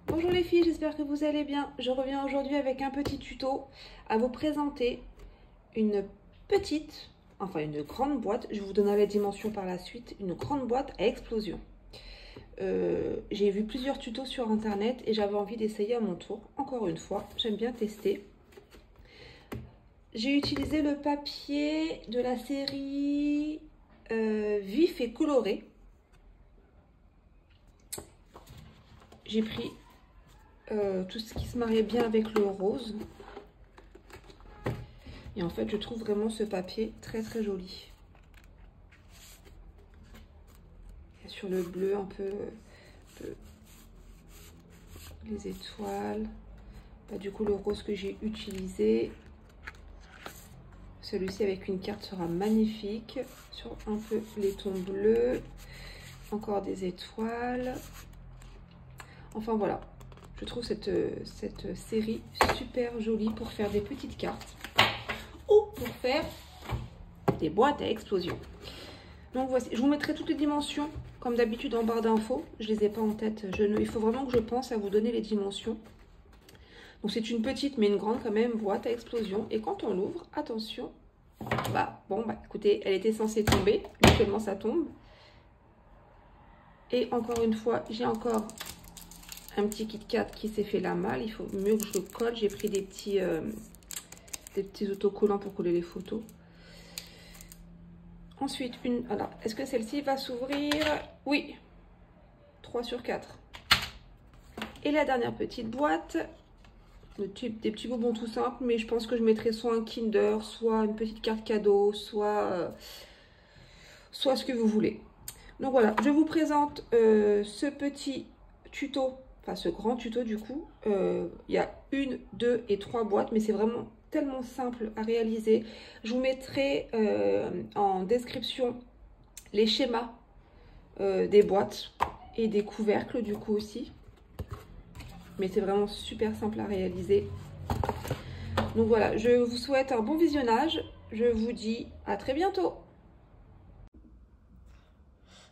Bonjour les filles, j'espère que vous allez bien. Je reviens aujourd'hui avec un petit tuto à vous présenter une une grande boîte. Je vous donnerai les dimensions par la suite. Une grande boîte à explosion. J'ai vu plusieurs tutos sur internet et j'avais envie d'essayer à mon tour. Encore une fois, j'aime bien tester. J'ai utilisé le papier de la série Vif et Coloré. J'ai pris tout ce qui se mariait bien avec le rose. Et en fait, je trouve vraiment ce papier très très joli. Et sur le bleu, un peu les étoiles. Du coup, le rose que j'ai utilisé. Celui-ci avec une carte sera magnifique. Sur un peu les tons bleus. Encore des étoiles. Enfin voilà. Je trouve cette série super jolie pour faire des petites cartes. Ou pour faire des boîtes à explosion. Donc voici, je vous mettrai toutes les dimensions comme d'habitude en barre d'infos. Je les ai pas en tête. Il faut vraiment que je pense à vous donner les dimensions. Donc c'est une petite mais une grande quand même boîte à explosion. Et quand on l'ouvre, attention. Écoutez, elle était censée tomber. Actuellement ça tombe. Et encore une fois, j'ai encore un petit Kit Kat qui s'est fait la malle. Il faut mieux que je le colle. J'ai pris des petits autocollants pour coller les photos. Ensuite, alors, est-ce que celle-ci va s'ouvrir? Oui. 3 sur 4. Et la dernière petite boîte. Des petits bonbons tout simples. Mais je pense que je mettrai soit un Kinder, soit une petite carte cadeau, soit ce que vous voulez. Donc voilà, je vous présente ce petit tuto. Enfin, ce grand tuto du coup. Il y a 1, 2 et 3 boîtes. Mais c'est vraiment tellement simple à réaliser. Je vous mettrai en description les schémas des boîtes et des couvercles du coup aussi. Mais c'est vraiment super simple à réaliser. Donc voilà, je vous souhaite un bon visionnage. Je vous dis à très bientôt.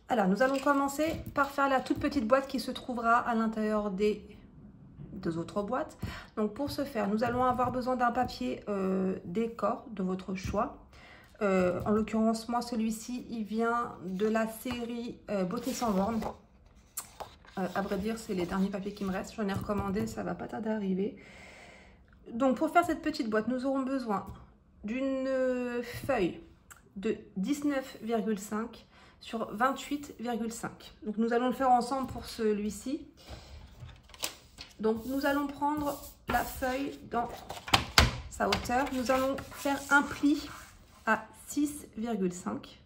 Alors, nous allons commencer par faire la toute petite boîte qui se trouvera à l'intérieur des 2 autres boîtes. Donc pour ce faire, nous allons avoir besoin d'un papier décor de votre choix. En l'occurrence, moi, celui-ci, il vient de la série Beauté sans bornes. À vrai dire, c'est les derniers papiers qui me restent. J'en ai recommandé, ça va pas tarder à arriver. Donc pour faire cette petite boîte, nous aurons besoin d'une feuille de 19,5 sur 28,5. Donc nous allons le faire ensemble pour celui-ci. Donc nous allons prendre la feuille dans sa hauteur. Nous allons faire un pli à 6,5.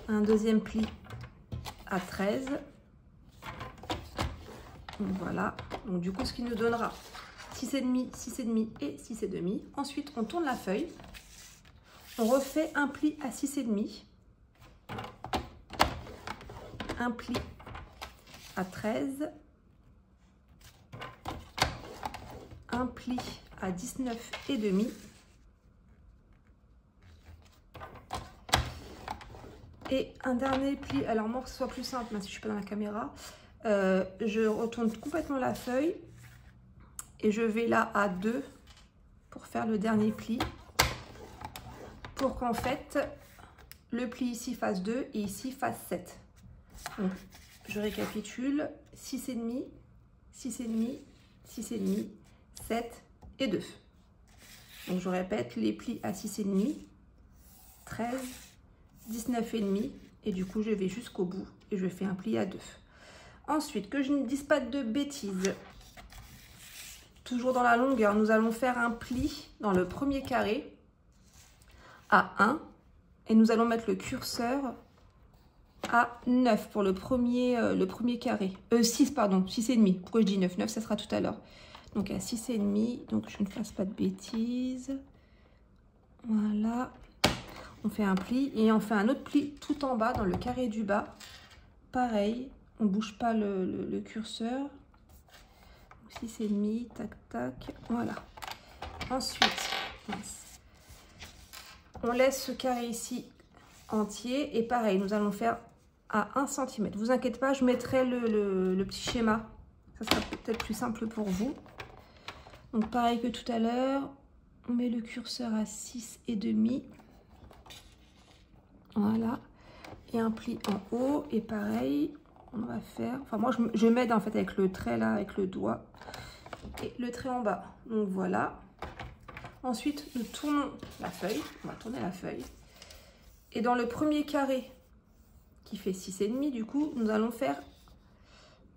Un deuxième pli à 13. Donc voilà. Donc du coup, ce qui nous donnera 6,5, 6,5 et 6,5. Ensuite, on tourne la feuille. On refait un pli à 6,5. Un pli à 13. Un pli à 19,5. Et un dernier pli, alors moi que ce soit plus simple, même si je ne suis pas dans la caméra, je retourne complètement la feuille et je vais là à 2 pour faire le dernier pli, pour qu'en fait le pli ici fasse 2 et ici fasse 7. Donc je récapitule, 6,5, 6,5, 6,5, 7 et 2. Donc je répète les plis à 6,5, 13, 19,5 et du coup je vais jusqu'au bout et je fais un pli à 2. Ensuite, que je ne dise pas de bêtises, toujours dans la longueur, nous allons faire un pli dans le premier carré à 1 et nous allons mettre le curseur à 9 pour le premier carré. 6, pardon, 6,5. Pourquoi je dis 9? 9, ça sera tout à l'heure. Donc à 6,5, donc je ne fasse pas de bêtises. Voilà. On fait un pli et on fait un autre pli tout en bas dans le carré du bas. Pareil, on ne bouge pas le curseur. 6,5, tac, tac, voilà. Ensuite, on laisse ce carré ici entier et pareil, nous allons faire à 1 cm. Vous inquiétez pas, je mettrai le petit schéma. Ça sera peut-être plus simple pour vous. Donc pareil que tout à l'heure, on met le curseur à 6,5. Voilà. Et un pli en haut. Et pareil, on va faire... Enfin moi je m'aide en fait avec le trait là, avec le doigt. Et le trait en bas. Donc voilà. Ensuite, nous tournons la feuille. On va tourner la feuille. Et dans le premier carré, qui fait 6,5, du coup, nous allons faire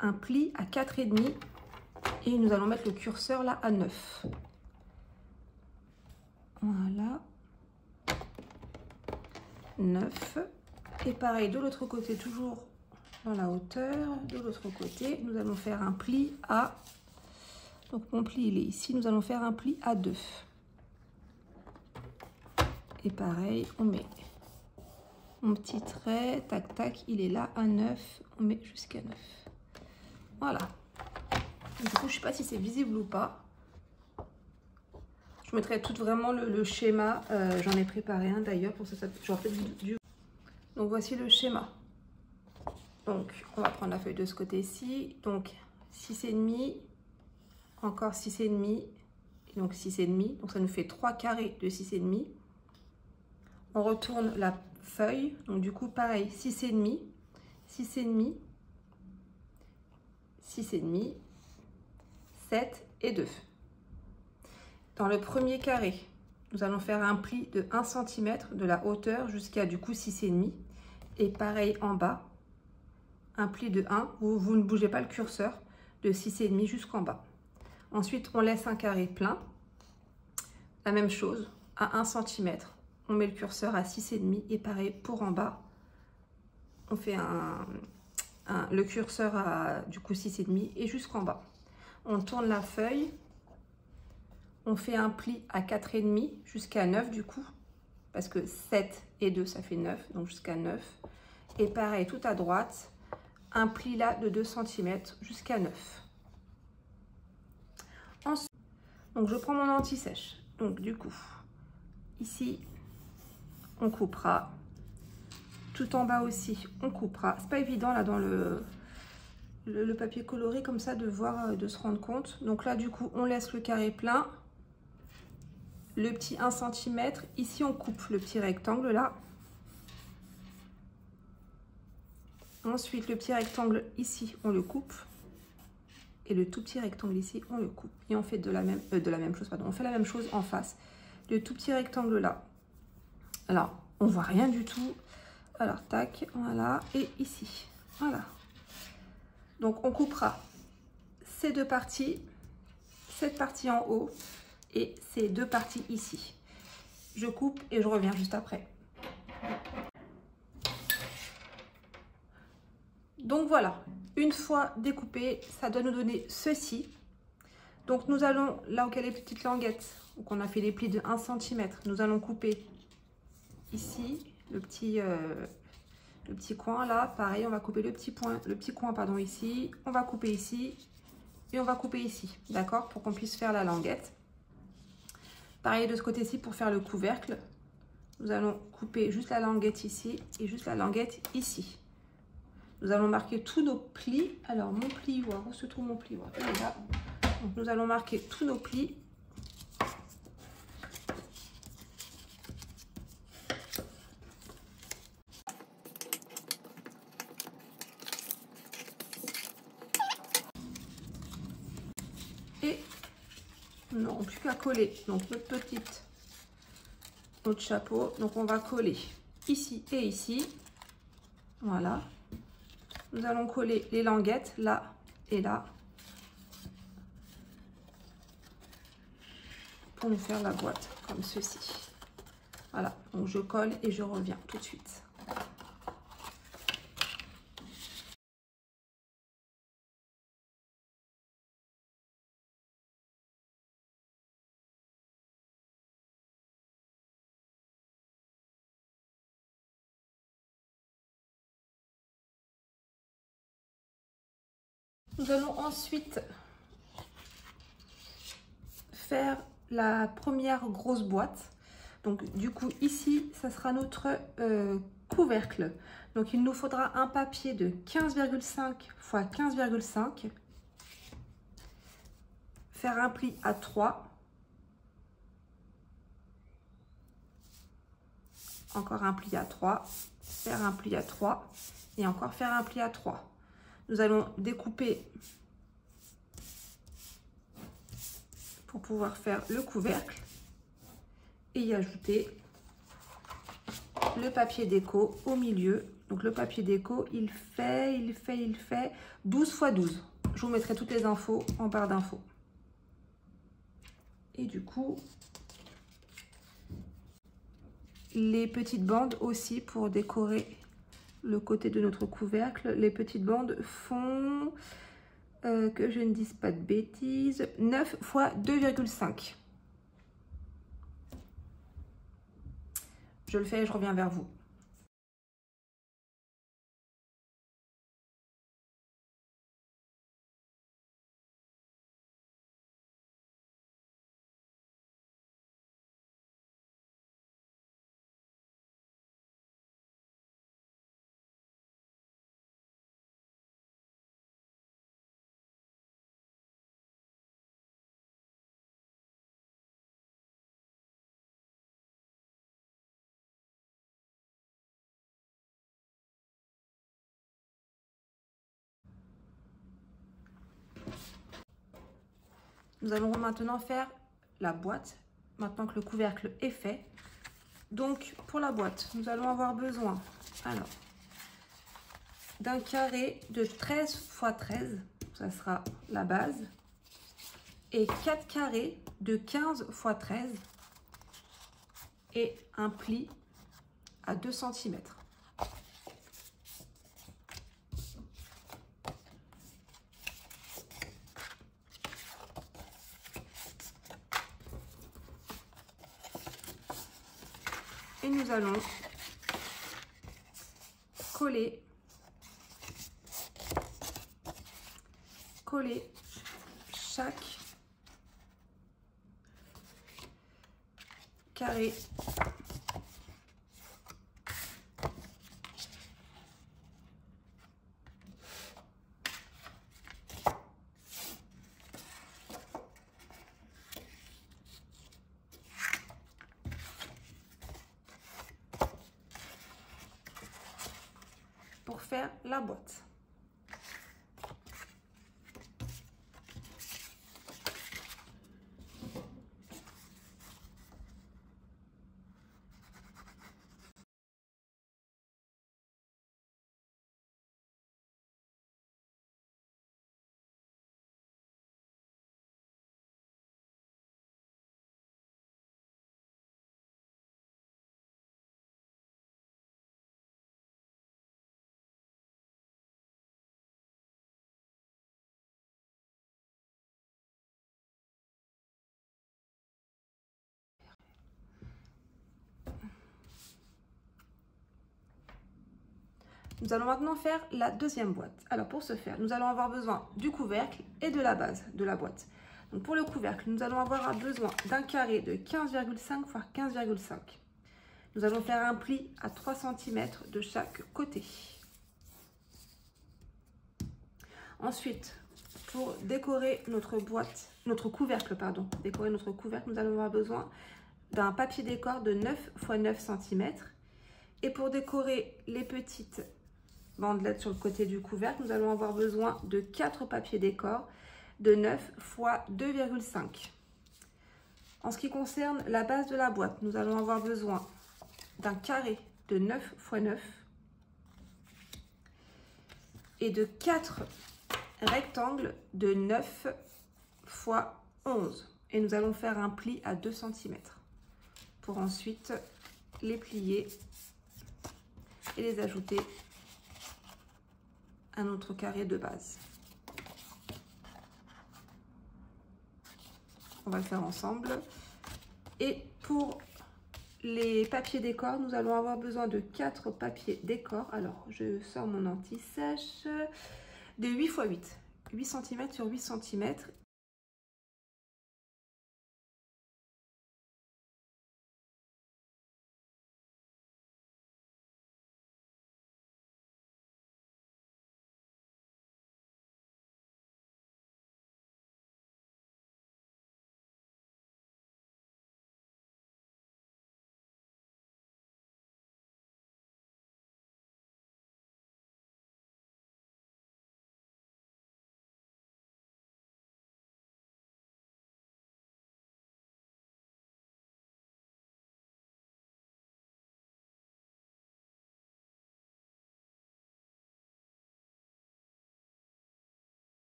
un pli à 4,5. Et nous allons mettre le curseur là à 9. Voilà. 9. Et pareil, de l'autre côté, toujours dans la hauteur. De l'autre côté, nous allons faire un pli à... Donc mon pli, il est ici. Nous allons faire un pli à 2. Et pareil, on met mon petit trait, tac, tac, il est là à 9. On met jusqu'à 9. Voilà. Du coup, je ne sais pas si c'est visible ou pas. Je mettrai tout vraiment le schéma. J'en ai préparé un d'ailleurs, pour ça, j'aurai peut-être du... Donc voici le schéma. Donc on va prendre la feuille de ce côté-ci. Donc 6,5, encore 6,5, et donc 6,5. Donc ça nous fait 3 carrés de 6,5. On retourne la feuille. Donc du coup, pareil, 6,5, 6,5, 6,5, 7 et 2. Dans le premier carré, nous allons faire un pli de 1 cm de la hauteur jusqu'à du coup 6,5. Et pareil en bas, un pli de 1, vous ne bougez pas le curseur, de 6,5 jusqu'en bas. Ensuite, on laisse un carré plein. La même chose, à 1 cm, on met le curseur à 6,5 et pareil pour en bas, on fait le curseur à du coup 6,5 et jusqu'en bas. On tourne la feuille. On fait un pli à 4,5 jusqu'à 9 du coup, parce que 7 et 2 ça fait 9, donc jusqu'à 9. Et pareil tout à droite, un pli là de 2 cm jusqu'à 9. Ensuite, donc je prends mon anti-sèche. Donc du coup, ici, on coupera. Tout en bas aussi, on coupera. C'est pas évident là dans le papier coloré comme ça de voir, de se rendre compte. Donc là du coup, on laisse le carré plein. Le petit 1 cm, ici on coupe le petit rectangle là. Ensuite le petit rectangle ici on le coupe. Et le tout petit rectangle ici on le coupe. Et on fait de la même chose, pardon. On fait la même chose en face. Le tout petit rectangle là. Alors on voit rien du tout. Alors tac, voilà. Et ici, voilà. Donc on coupera ces deux parties. Cette partie en haut. Et ces deux parties ici. Je coupe et je reviens juste après. Donc voilà, une fois découpé, ça doit nous donner ceci. Donc nous allons, là où il y a les petites languettes, où on a fait les plis de 1 cm, nous allons couper ici, le petit coin là, pareil, on va couper le petit coin pardon, ici, on va couper ici, et on va couper ici, d'accord, pour qu'on puisse faire la languette. Pareil de ce côté-ci pour faire le couvercle. Nous allons couper juste la languette ici et juste la languette ici. Nous allons marquer tous nos plis. Alors mon plioir, où se trouve mon plioir? Il est là. Donc nous allons marquer tous nos plis. Et nous n'aurons plus qu'à coller donc notre chapeau. Donc on va coller ici et ici. Voilà. Nous allons coller les languettes là et là pour nous faire la boîte comme ceci. Voilà, donc je colle et je reviens tout de suite. Nous allons ensuite faire la première grosse boîte. Donc du coup ici, ça sera notre couvercle. Donc, il nous faudra un papier de 15,5 x 15,5. Faire un pli à 3. Encore un pli à 3. Faire un pli à 3. Et encore faire un pli à 3. Nous allons découper pour pouvoir faire le couvercle et y ajouter le papier déco au milieu. Donc le papier déco, il fait 12 x 12. Je vous mettrai toutes les infos en barre d'infos. Et du coup, les petites bandes aussi pour décorer le côté de notre couvercle. Les petites bandes font, que je ne dise pas de bêtises, 9 x 2,5. Je le fais et je reviens vers vous. Nous allons maintenant faire la boîte, maintenant que le couvercle est fait. Donc, pour la boîte, nous allons avoir besoin d'un carré de 13 x 13, ça sera la base, et 4 carrés de 15 x 13, et un pli à 2 cm. Et nous allons coller chaque carré pour faire la boîte. Nous allons maintenant faire la deuxième boîte. Alors pour ce faire, nous allons avoir besoin du couvercle et de la base de la boîte. Donc pour le couvercle, nous allons avoir besoin d'un carré de 15,5 x 15,5. Nous allons faire un pli à 3 cm de chaque côté. Ensuite, pour décorer notre couvercle, nous allons avoir besoin d'un papier décor de 9 x 9 cm. Et pour décorer les petites bandelettes sur le côté du couvercle, nous allons avoir besoin de 4 papiers décor de 9 x 2,5. En ce qui concerne la base de la boîte, nous allons avoir besoin d'un carré de 9 x 9 et de 4 rectangles de 9 x 11. Et nous allons faire un pli à 2 cm pour ensuite les plier et les ajouter à notre carré de base. On va le faire ensemble. Et pour les papiers décor, nous allons avoir besoin de 4 papiers décor. Alors, je sors mon anti-sèche de 8 x 8. 8 cm sur 8 cm.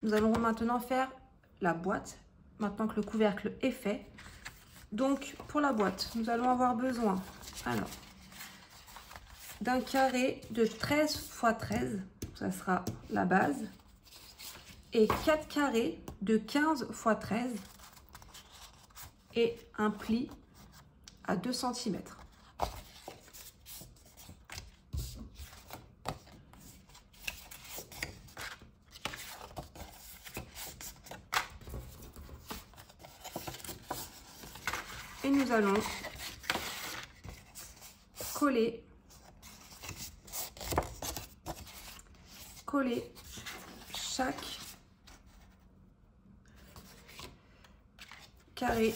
Nous allons maintenant faire la boîte, maintenant que le couvercle est fait. Donc, pour la boîte, nous allons avoir besoin d'un carré de 13 x 13, ça sera la base, et 4 carrés de 15 x 13 et un pli à 2 cm. Et nous allons coller chaque carré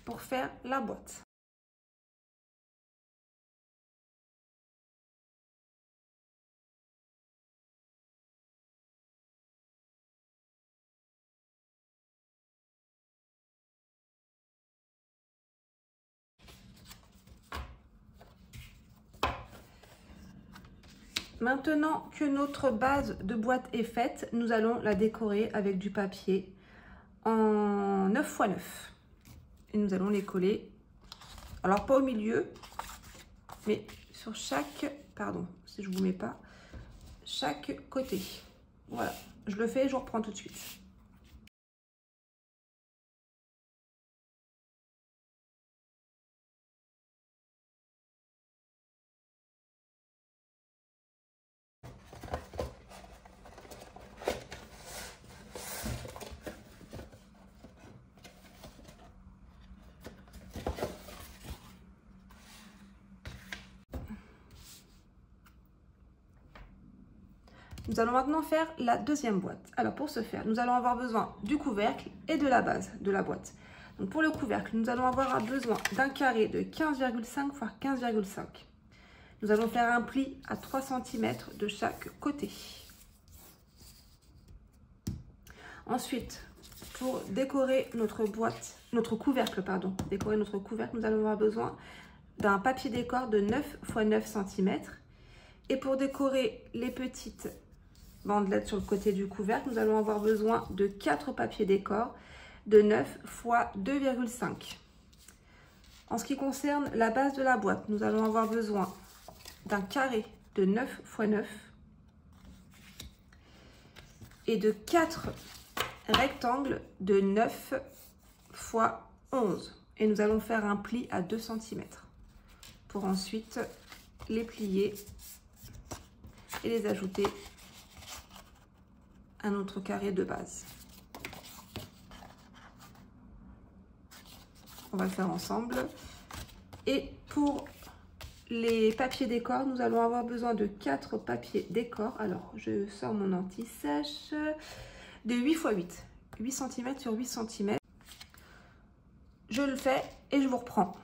pour faire la boîte. Maintenant que notre base de boîte est faite, nous allons la décorer avec du papier en 9 x 9. Et nous allons les coller, alors pas au milieu, mais sur chaque, pardon, si je ne vous mets pas, chaque côté. Voilà, je le fais et je vous reprends tout de suite. Nous allons maintenant faire la deuxième boîte. Alors pour ce faire, nous allons avoir besoin du couvercle et de la base de la boîte. Donc pour le couvercle, nous allons avoir besoin d'un carré de 15,5 x 15,5. Nous allons faire un pli à 3 cm de chaque côté. Ensuite, pour décorer notre couvercle, nous allons avoir besoin d'un papier décor de 9 x 9 cm. Et pour décorer les petites bandelettes sur le côté du couvercle, nous allons avoir besoin de 4 papiers décor de 9 x 2,5. En ce qui concerne la base de la boîte, nous allons avoir besoin d'un carré de 9 x 9 et de 4 rectangles de 9 x 11. Et nous allons faire un pli à 2 cm pour ensuite les plier et les ajouter à notre carré de base. On va le faire ensemble. Et pour les papiers décor, nous allons avoir besoin de 4 papiers décor. Alors, je sors mon anti-sèche de 8 x 8. 8 cm sur 8 cm. Je le fais et je vous reprends.